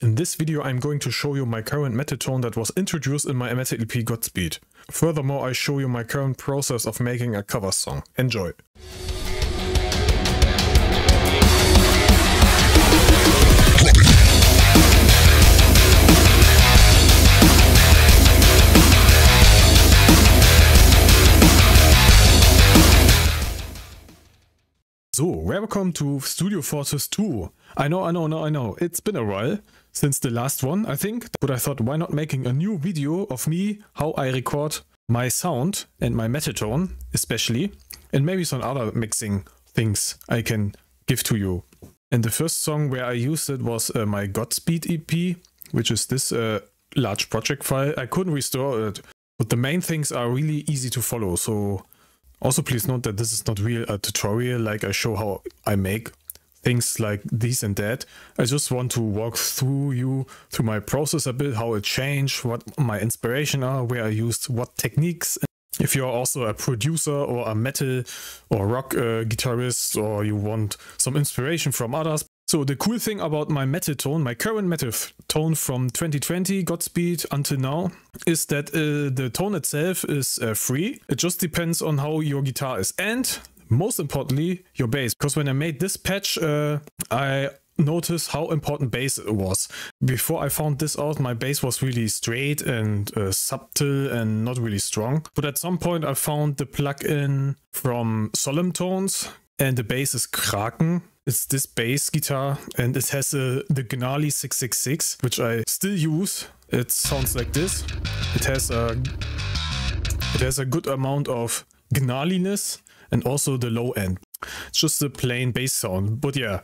In this video I'm going to show you my current metal tone that was introduced in my Metal EP Godspeed. Furthermore, I show you my current process of making a cover song. Enjoy! So, welcome to Studio Forces 2. I know, it's been a while since the last one, I think, but I thought why not making a new video of me, how I record my sound and my metal tone especially, and maybe some other mixing things I can give to you. And the first song where I used it was my Godspeed EP, which is this large project file. I couldn't restore it, but the main things are really easy to follow, so also please note that this is not really a tutorial like I show how I make things like this and that. I just want to walk through my process a bit, how it changed, what my inspiration are, where I used what techniques. If you're also a producer or a metal or rock guitarist, or you want some inspiration from others. So the cool thing about my metal tone, my current metal tone from 2020 Godspeed until now, is that the tone itself is free. It just depends on how your guitar is, and most importantly your bass. Because when I made this patch, I noticed how important bass was. Before I found this out, my bass was really straight and subtle and not really strong. But at some point I found the plugin from Solemn Tones, and the bass is Kraken. It's this bass guitar, and it has the Gnarly 666, which I still use. It sounds like this. It has a good amount of gnarliness and also the low end. It's just a plain bass sound. But yeah,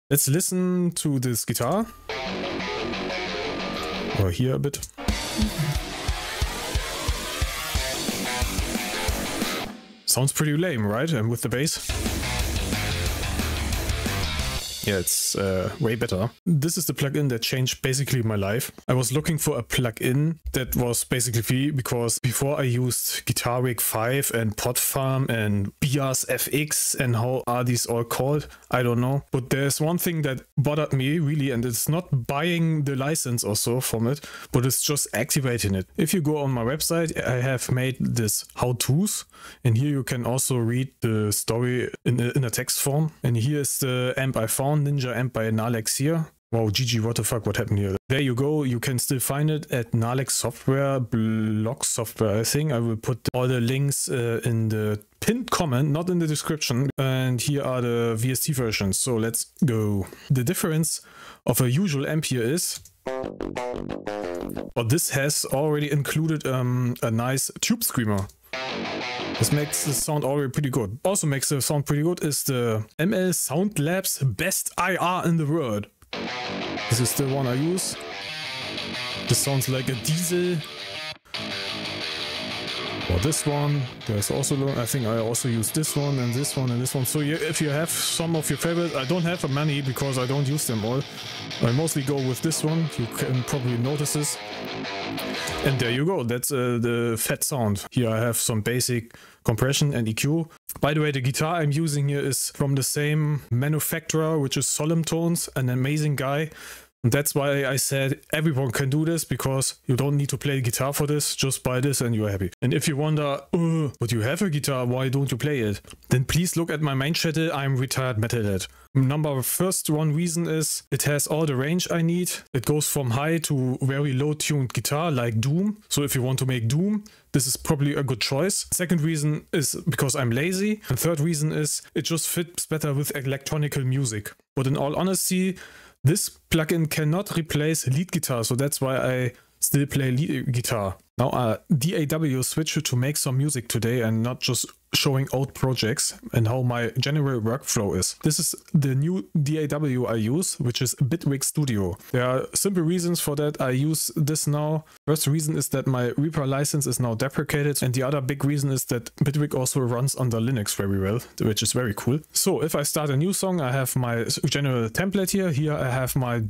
let's listen to this guitar. Or here a bit. Sounds pretty lame, right? And with the bass. Yeah, it's way better. This is the plugin that changed basically my life. I was looking for a plugin that was basically free, because before I used Guitar Rig 5 and Podfarm and Bias FX and how are these all called? I don't know. But there's one thing that bothered me really, and it's not buying the license or so from it, but it's just activating it. If you go on my website, I have made this how-tos, and here you can also read the story in a text form. And here is the amp I found. Ninja amp by Nalex here. Wow, GG, what the fuck, what happened here? There you go, you can still find it at Nalex Software, Blog Software, I think. I will put all the links in the pinned comment, not in the description. And here are the VST versions, so let's go. The difference of a usual amp here is, well, this has already included a nice tube screamer. This makes the sound already pretty good. Also makes the sound pretty good is the ML Sound Labs Best IR in the World. This is the one I use. This sounds like a diesel. Or this one. There's also, I think I also use this one and this one and this one. So if you have some of your favorites, I don't have many because I don't use them all. I mostly go with this one. You can probably notice this. And there you go, that's the fat sound. Here I have some basic compression and EQ. By the way, the guitar I'm using here is from the same manufacturer, which is Solemn Tones, an amazing guy. And that's why I said everyone can do this, because you don't need to play guitar for this, just buy this and you're happy. And if you wonder, but you have a guitar, why don't you play it? Then please look at my main channel, I'm Retired Metalhead. First one reason is it has all the range I need. It goes from high to very low tuned guitar like Doom. So if you want to make Doom, this is probably a good choice. Second reason is because I'm lazy. And third reason is it just fits better with electronical music. But in all honesty, this plugin cannot replace lead guitar, so that's why I still play lead guitar. Now a DAW switch to make some music today and not just showing old projects and how my general workflow is. This is the new DAW I use, which is Bitwig Studio. There are simple reasons for that I use this now. First reason is that my Reaper license is now deprecated, and the other big reason is that Bitwig also runs under Linux very well, which is very cool. So if I start a new song, I have my general template here. Here I have my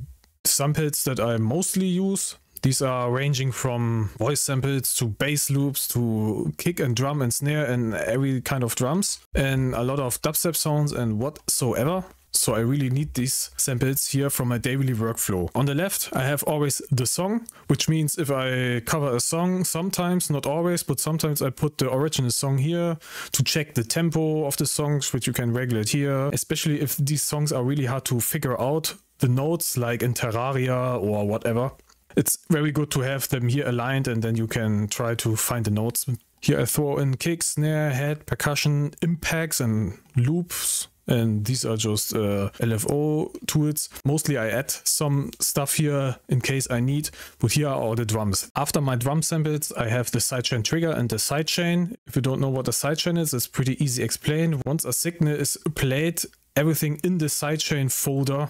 samples that I mostly use. These are ranging from voice samples to bass loops to kick and drum and snare and every kind of drums, and a lot of dubstep sounds and whatsoever. So I really need these samples here from my daily workflow. On the left, I have always the song, which means if I cover a song, sometimes, not always, but sometimes I put the original song here to check the tempo of the songs, which you can regulate here, especially if these songs are really hard to figure out the notes, like in Terraria or whatever. It's very good to have them here aligned, and then you can try to find the notes. Here I throw in kick, snare, head, percussion, impacts and loops. And these are just LFO tools. Mostly I add some stuff here in case I need, but here are all the drums. After my drum samples, I have the sidechain trigger and the sidechain. If you don't know what a sidechain is, it's pretty easy explained. Once a signal is played, everything in the sidechain folder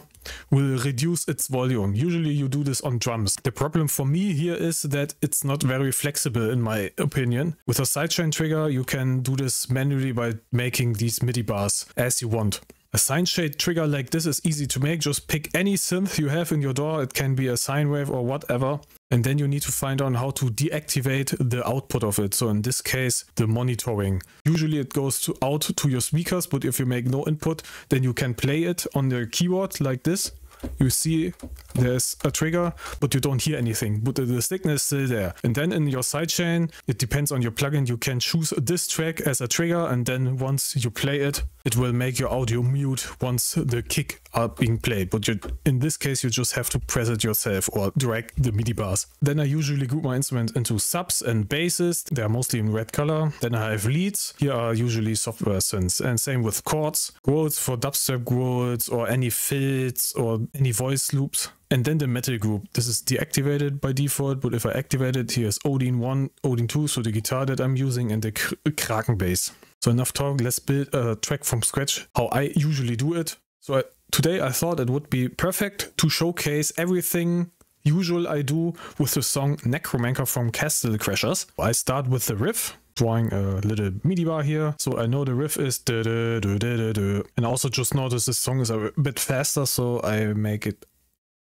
will reduce its volume. Usually you do this on drums. The problem for me here is that it's not very flexible in my opinion. With a sidechain trigger you can do this manually by making these MIDI bars as you want. A sidechain trigger like this is easy to make. Just pick any synth you have in your DAW. It can be a sine wave or whatever. And then you need to find out how to deactivate the output of it. So in this case, the monitoring. Usually it goes out to your speakers, but if you make no input, then you can play it on the keyboard like this. You see there's a trigger, but you don't hear anything, but the signal is still there. And then in your sidechain, it depends on your plugin, you can choose this track as a trigger, and then once you play it, it will make your audio mute once the kick are being played. But in this case, you just have to press it yourself or drag the MIDI bars. Then I usually group my instrument into subs and basses. They are mostly in red color. Then I have leads. Here are usually software synths, and same with chords. Growls for dubstep growls or any fills or any voice loops. And then the metal group. This is deactivated by default, but if I activate it, here's Odin 1, Odin 2, so the guitar that I'm using, and the Kraken bass. So enough talk, let's build a track from scratch, how I usually do it. So today I thought it would be perfect to showcase everything usual I do with the song Necromancer from Castle Crashers. I start with the riff, drawing a little MIDI bar here, so I know the riff is da da da da da, and I also just noticed this song is a bit faster, so I make it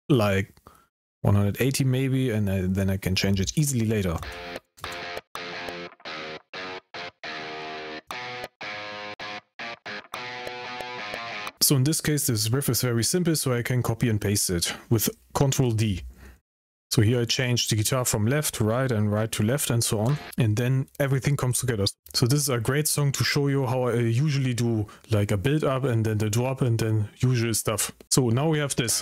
like 180 maybe, and then I can change it easily later. So in this case this riff is very simple, so I can copy and paste it with Ctrl D. So here I change the guitar from left to right and right to left and so on, and then everything comes together. So this is a great song to show you how I usually do, like a build up and then the drop and then usual stuff. So now we have this.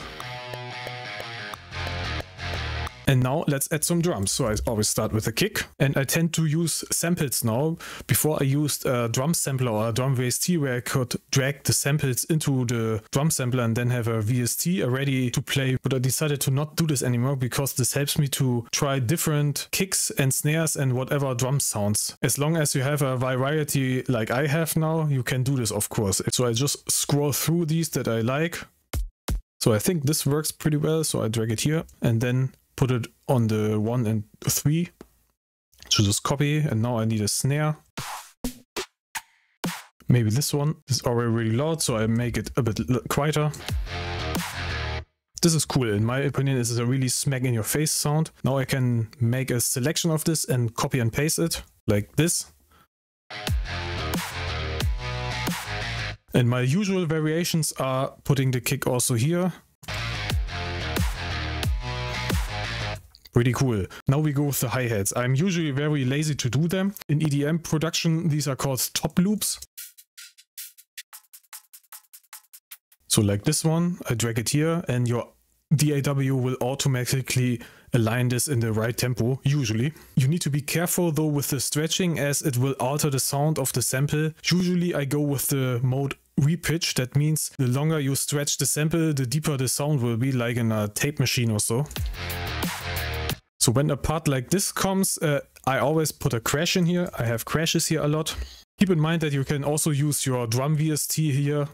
And now let's add some drums. So I always start with a kick, and I tend to use samples now. Before I used a drum sampler or a drum VST where I could drag the samples into the drum sampler and then have a VST ready to play. But I decided to not do this anymore because this helps me to try different kicks and snares and whatever drum sounds. As long as you have a variety like I have now, you can do this of course. So I just scroll through these that I like. So I think this works pretty well. So I drag it here and then put it on the 1 and 3. So just copy, and now I need a snare. Maybe this one is already really loud, so I make it a bit quieter. This is cool. In my opinion, this is a really smack in your face sound. Now I can make a selection of this and copy and paste it like this. And my usual variations are putting the kick also here. Pretty cool. Now we go with the hi-hats. I'm usually very lazy to do them. In EDM production, these are called top loops. So like this one, I drag it here and your DAW will automatically align this in the right tempo, usually. You need to be careful though with the stretching as it will alter the sound of the sample. Usually I go with the mode repitch. That means the longer you stretch the sample, the deeper the sound will be, like in a tape machine or so. So when a part like this comes, I always put a crash in here. I have crashes here a lot. Keep in mind that you can also use your drum VST here.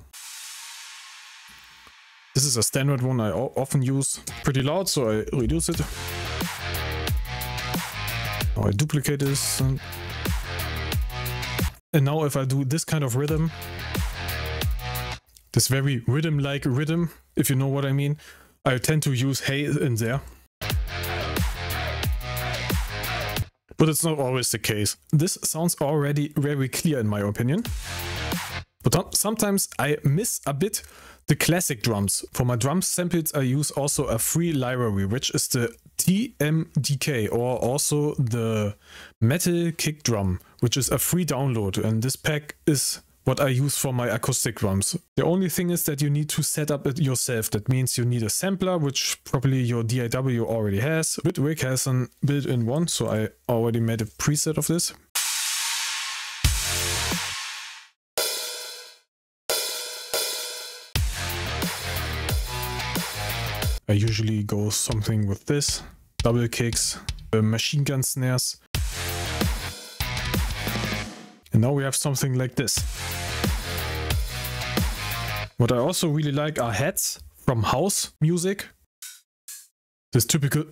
This is a standard one I often use. Pretty loud, so I reduce it. Now I duplicate this. And now if I do this kind of rhythm, this very rhythm-like rhythm, if you know what I mean, I tend to use Hey in there. but it's not always the case. This sounds already very clear in my opinion. But sometimes I miss a bit the classic drums. For my drum samples I use also a free library, which is the TMDK, or also the Metal Kick Drum, which is a free download, and this pack is what I use for my acoustic drums. The only thing is that you need to set up it yourself. That means you need a sampler, which probably your DAW already has. Bitwig has a built-in one, so I already made a preset of this. I usually go something with this, double kicks, machine gun snares. And now we have something like this. What I also really like are heads from house music. This typical,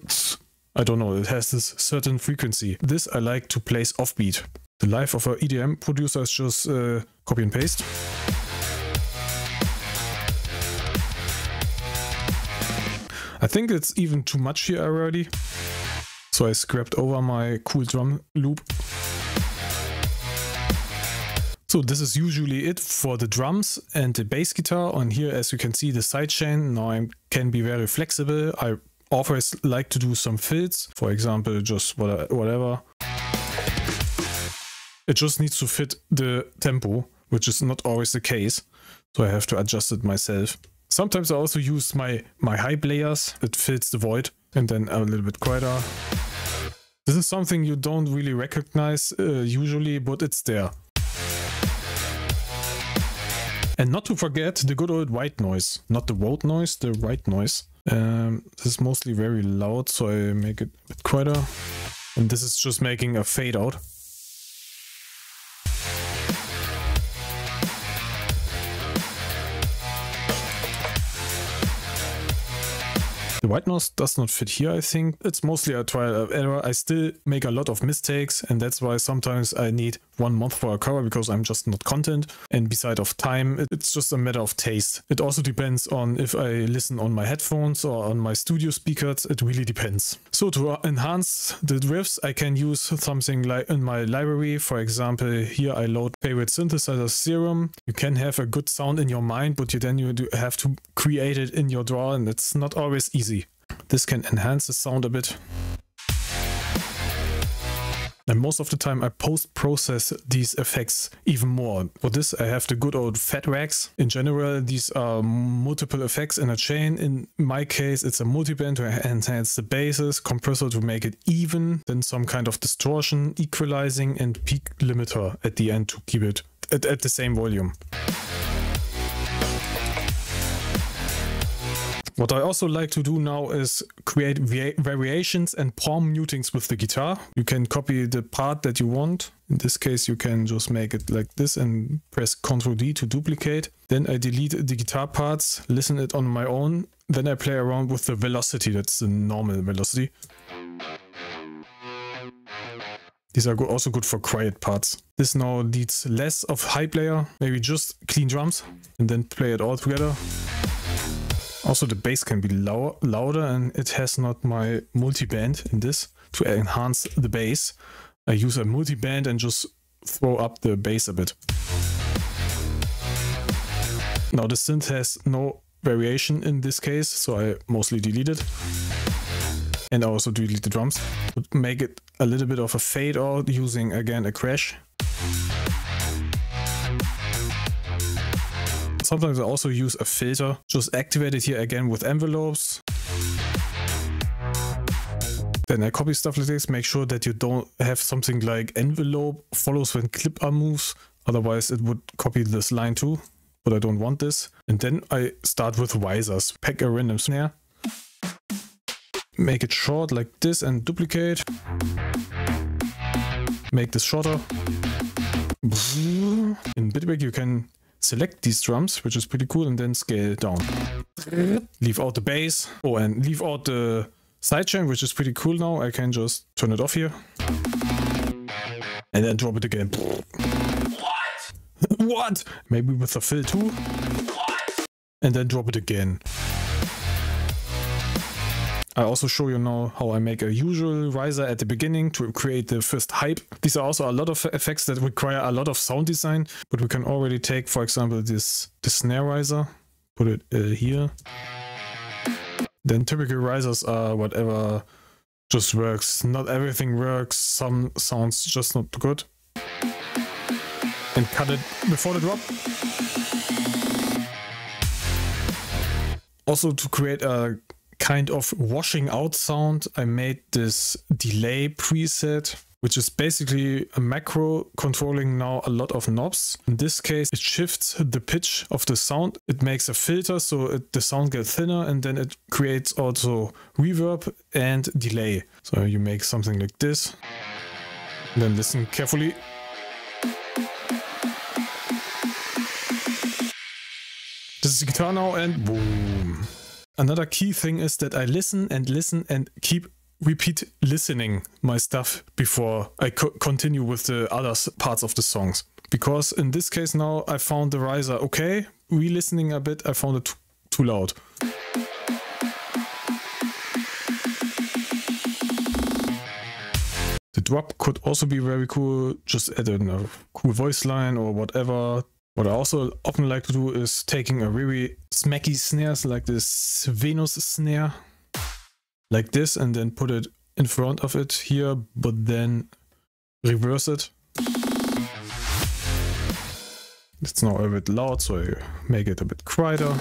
I don't know, it has this certain frequency. This I like to place offbeat. The life of an EDM producer is just copy and paste. I think it's even too much here already, so I scrapped over my cool drum loop. So this is usually it for the drums and the bass guitar. On here, as you can see, the sidechain. Now I can be very flexible. I always like to do some fills, for example, just whatever. It just needs to fit the tempo, which is not always the case, so I have to adjust it myself. Sometimes I also use my high layers. It fills the void, and then a little bit quieter. This is something you don't really recognize usually, but it's there. And not to forget the good old white noise. Not the road noise, the white noise. This is mostly very loud, so I make it a bit quieter. And this is just making a fade out. The white noise does not fit here, I think. It's mostly a trial and error. I still make a lot of mistakes, and that's why sometimes I need 1 month for a cover, because I'm just not content. And beside of time, it's just a matter of taste. It also depends on if I listen on my headphones or on my studio speakers. It really depends. So to enhance the riffs, I can use something like in my library. For example, here I load Favorite Synthesizer Serum. You can have a good sound in your mind, but you have to create it in your DAW, and it's not always easy. This can enhance the sound a bit. And most of the time I post-process these effects even more. For this I have the good old fat racks. In general, these are multiple effects in a chain. In my case, it's a multiband to enhance the basses, compressor to make it even, then some kind of distortion, equalizing, and peak limiter at the end to keep it at the same volume. What I also like to do now is create variations and palm mutings with the guitar. You can copy the part that you want. In this case, you can just make it like this and press Ctrl D to duplicate. Then I delete the guitar parts, listen it on my own. Then I play around with the velocity. That's the normal velocity. These are also good for quiet parts. This now needs less of high player, maybe just clean drums, and then play it all together. Also the bass can be louder, and it has not my multiband in this to enhance the bass. I use a multiband and just throw up the bass a bit. Now the synth has no variation in this case, so I mostly delete it. And I also delete the drums. Would make it a little bit of a fade out using again a crash. Sometimes I also use a filter, just activate it here again with envelopes. Then I copy stuff like this, make sure that you don't have something like envelope follows when clip arm moves, otherwise it would copy this line too, but I don't want this. And then I start with risers, pack a random snare, make it short like this and duplicate, make this shorter. In Bitwig you can select these drums, which is pretty cool, and then scale it down. Leave out the bass. Oh, and leave out the sidechain, which is pretty cool now. I can just turn it off here. And then drop it again. What? What? Maybe with a fill too. What? And then drop it again. I also show you now how I make a usual riser at the beginning to create the first hype. These are also a lot of effects that require a lot of sound design, but we can already take, for example, the snare riser, put it here. Then typical risers are whatever just works. Not everything works, some sounds just not good. And cut it before the drop. Also, to create a kind of washing out sound, I made this delay preset, which is basically a macro controlling now a lot of knobs. In this case, it shifts the pitch of the sound. It makes a filter so the sound gets thinner, and then it creates also reverb and delay. So you make something like this. Then listen carefully. This is the guitar now, and boom. Another key thing is that I listen and keep repeat listening my stuff before I continue with the other parts of the songs. Because in this case now I found the riser okay, re-listening a bit I found it too loud. The drop could also be very cool, just add a cool voice line or whatever. What I also often like to do is taking a really smacky snares like this Venus snare, like this, and then put it in front of it here, but then reverse it. It's now a bit loud, so I make it a bit quieter.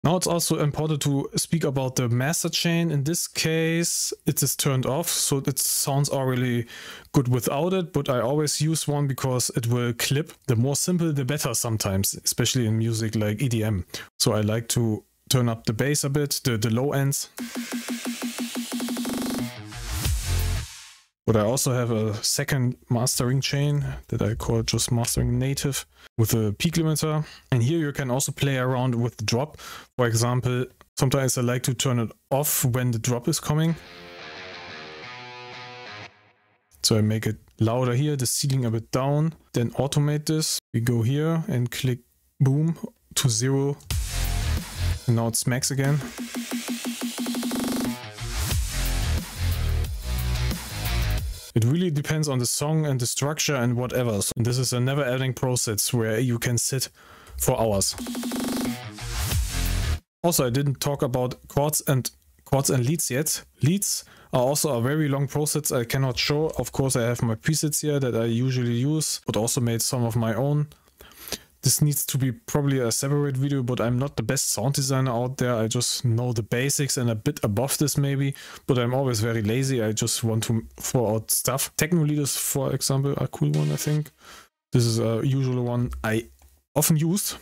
Now it's also important to speak about the master chain. In this case, it is turned off, so it sounds already good without it, but I always use one because it will clip. The more simple, the better sometimes, especially in music like EDM. So I like to turn up the bass a bit, the low ends. But I also have a second mastering chain that I call just mastering native with a peak limiter. And here you can also play around with the drop. For example, sometimes I like to turn it off when the drop is coming. So I make it louder here, the ceiling a bit down, then automate this. We go here and click boom to 0. And now it's max again. It really depends on the song and the structure and whatever. So this is a never-ending process where you can sit for hours. Also, I didn't talk about chords and leads yet. Leads are also a very long process I cannot show. Of course, I have my presets here that I usually use, but also made some of my own. This needs to be probably a separate video, but I'm not the best sound designer out there. I just know the basics and a bit above this maybe, but I'm always very lazy. I just want to throw out stuff. Techno leaders, for example, are a cool one, I think. This is a usual one I often use.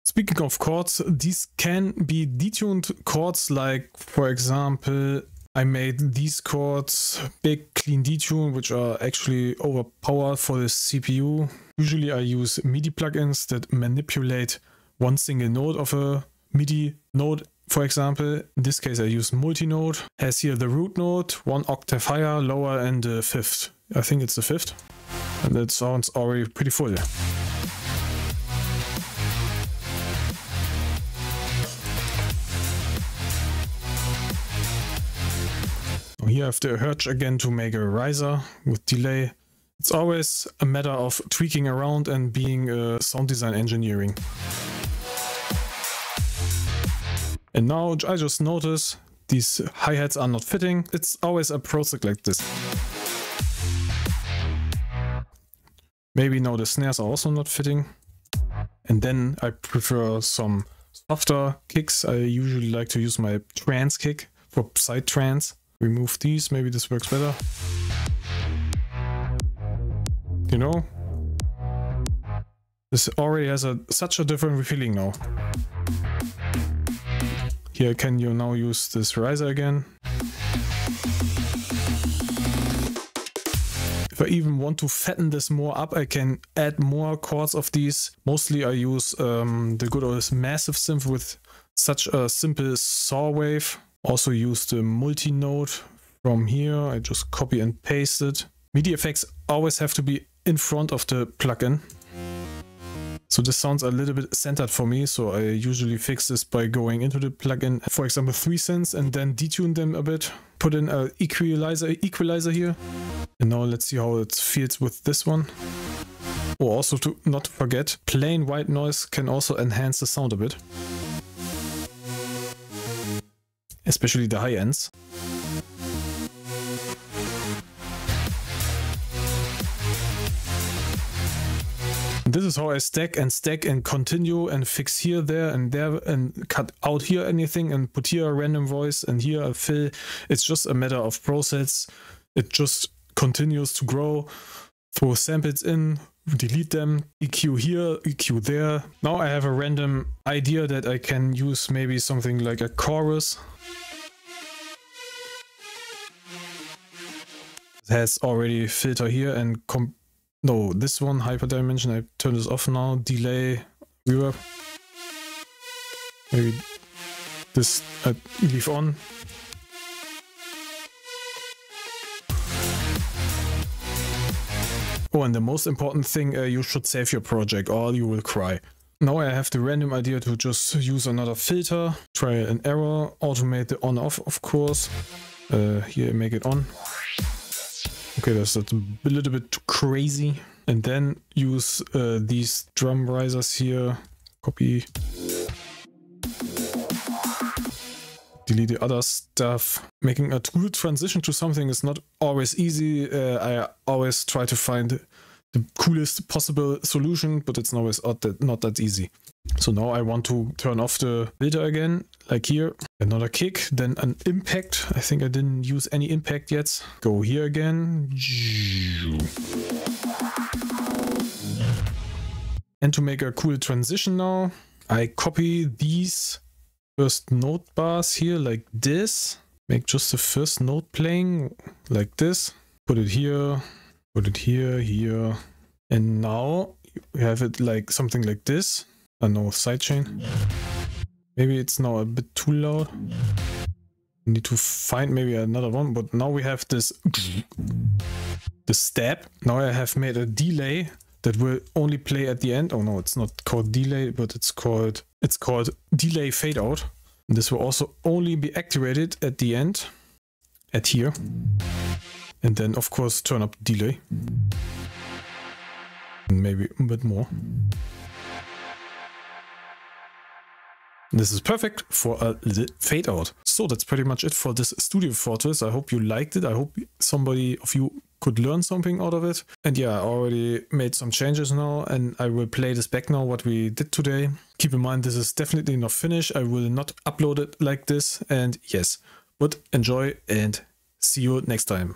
Speaking of chords, these can be detuned chords, like for example, I made these chords big clean detune, which are actually overpowered for the CPU. Usually I use MIDI plugins that manipulate one single note of a MIDI note. For example, in this case I use multi-note. Has here the root note, 1 octave higher, lower, and the 5th. I think it's the 5th. And that sounds already pretty full. Here I have the urge again to make a riser with delay. It's always a matter of tweaking around and being sound design engineering. And now I just notice these hi-hats are not fitting. It's always a process like this. Maybe now the snares are also not fitting. And then I prefer some softer kicks. I usually like to use my trance kick for side trance. Remove these, maybe this works better. You know? This already has such a different feeling now. Here can you now use this riser again. If I even want to fatten this more up, I can add more chords of these. Mostly I use the good old Massive Synth with such a simple saw wave. Also use the multi-note from here. I just copy and paste it. MIDI effects always have to be in front of the plugin. So this sounds a little bit centered for me, so I usually fix this by going into the plugin, for example 3 synths, and then detune them a bit, put in an equalizer here. And now let's see how it feels with this one. Oh, also to not forget, plain white noise can also enhance the sound a bit. Especially the high ends. This is how I stack and continue and fix here, there and there and cut out here anything and put here a random voice and here a fill. It's just a matter of process. It just continues to grow. Throw samples in, delete them, EQ here, EQ there. Now I have a random idea that I can use maybe something like a chorus. It has already filter here and no, this one, hyperdimension, I turn this off now, delay, reverb. Maybe this I leave on. Oh, and the most important thing, you should save your project or you will cry. Now I have the random idea to just use another filter, try an error, automate the on-off of course. Here make it on. Okay, that's a little bit too crazy. And then use these drum risers here. Copy. Delete the other stuff. Making a true transition to something is not always easy. I always try to find the coolest possible solution, but it's always not that easy. So now I want to turn off the filter again, like here. Another kick, then an impact. I think I didn't use any impact yet. Go here again. And to make a cool transition now, I copy these first note bars here like this. Make just the first note playing like this. Put it here, here. And now you have it like something like this. No sidechain. Maybe it's now a bit too loud. Need to find maybe another one, but now we have this the step. Now I have made a delay that will only play at the end. Oh no, it's not called delay, but it's called delay fade out. And this will also only be activated at the end, at here. And then of course turn up delay. And maybe a bit more. This is perfect for a little fade out. So that's pretty much it for this Studio Fortress. I hope you liked it. I hope somebody of you could learn something out of it. And yeah, I already made some changes now and I will play this back now what we did today. Keep in mind this is definitely not finished. I will not upload it like this. And yes, but enjoy and see you next time.